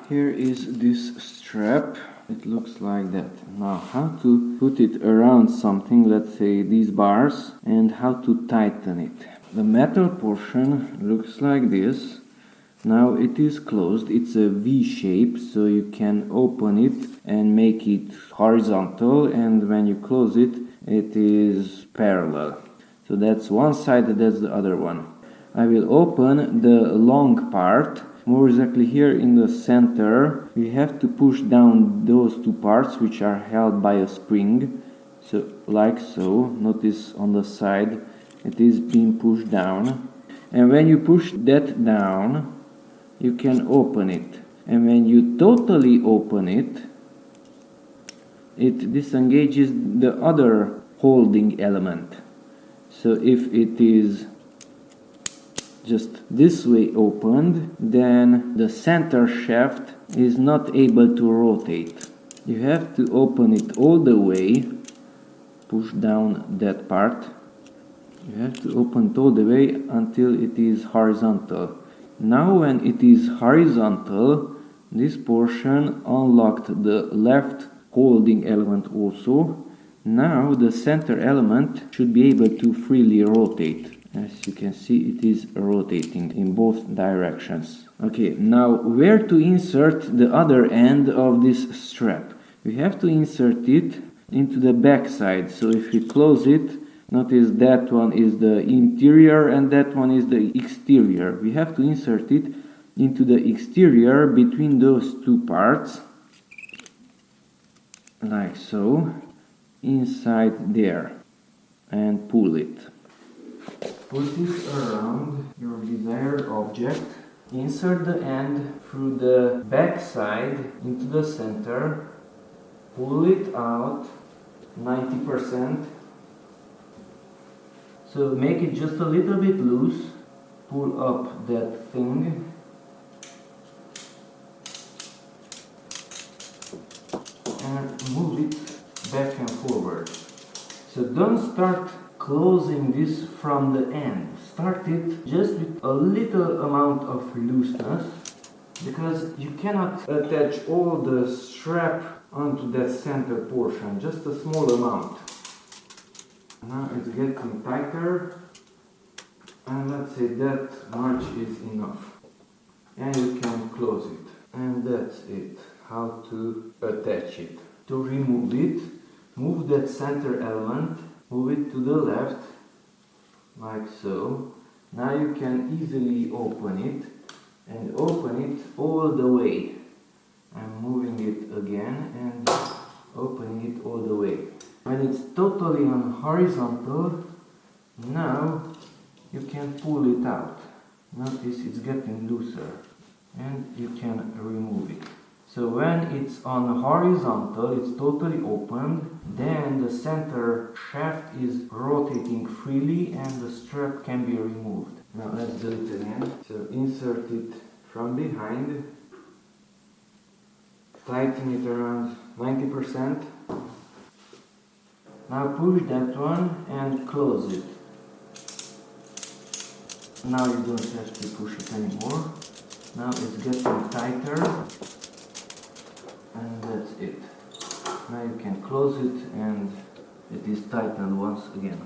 Here is this strap. It looks like that. Now how to put it around something, let's say these bars, and how to tighten it. The metal portion looks like this. Now it is closed, it's a V shape, so you can open it and make it horizontal, and when you close it, it is parallel. So that's one side, that's the other one. I will open the long part. More exactly here in the center, we have to push down those two parts which are held by a spring. So like so, notice on the side it is being pushed down. And when you push that down, you can open it. And when you totally open it, it disengages the other holding element. So if it is just this way opened, then the center shaft is not able to rotate. You have to open it all the way, push down that part. You have to open it all the way until it is horizontal. Now when it is horizontal, this portion unlocked the left holding element also. Now the center element should be able to freely rotate. As you can see, it is rotating in both directions. Okay, now where to insert the other end of this strap? We have to insert it into the back side. So if we close it, notice that one is the interior and that one is the exterior. We have to insert it into the exterior between those two parts, like so, inside there, and pull it. Put it around your desired object. Insert the end through the back side into the center. Pull it out 90%. So make it just a little bit loose. Pull up that thing. And move it back and forward. So don't start closing this from the end. Start it just with a little amount of looseness, because you cannot attach all the strap onto that center portion, just a small amount. Now it's getting tighter, and let's say that much is enough. And you can close it. And that's it. How to attach it. To remove it, move that center element, move it to the left, like so. Now you can easily open it, and open it all the way. I'm moving it again and opening it all the way. When it's totally on horizontal, now you can pull it out. Notice it's getting looser, and you can remove it. So when it's on horizontal, it's totally open, then the center shaft is rotating freely and the strap can be removed. Now let's do it again. So insert it from behind, tighten it around 90%. Now push that one and close it. Now you don't have to push it anymore. Now it's getting tighter. And that's it. Now you can close it and it is tightened once again.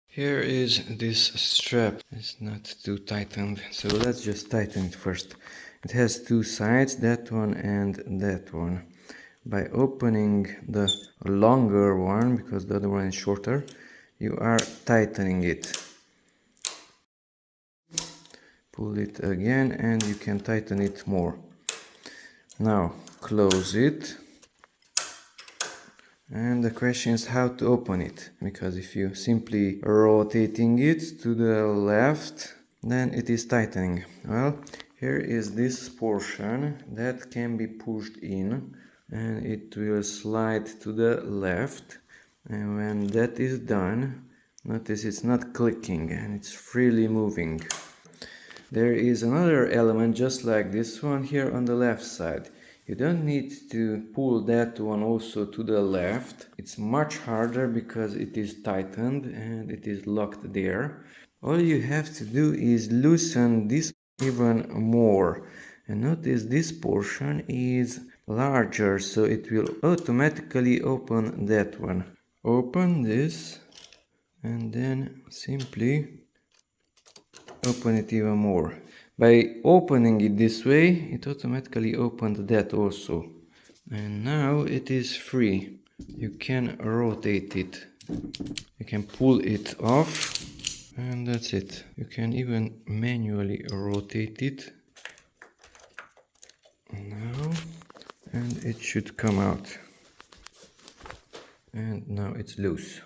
Here is this strap. It's not too tightened, so let's just tighten it first. It has two sides, that one and that one. By opening the longer one, because the other one is shorter, you are tightening it. Pull it again and you can tighten it more. Now close it, and the question is how to open it, because if you simply rotating it to the left, then it is tightening. Well, here is this portion that can be pushed in, and it will slide to the left, and when that is done, notice it's not clicking and it's freely moving. There is another element just like this one here on the left side. You don't need to pull that one also to the left. It's much harder because it is tightened and it is locked there. All you have to do is loosen this even more. And notice this portion is larger, so it will automatically open that one. Open this and then simply open it even more. By opening it this way, it automatically opened that also. And now it is free. You can rotate it. You can pull it off. And that's it. You can even manually rotate it. Now. And it should come out. And now it's loose.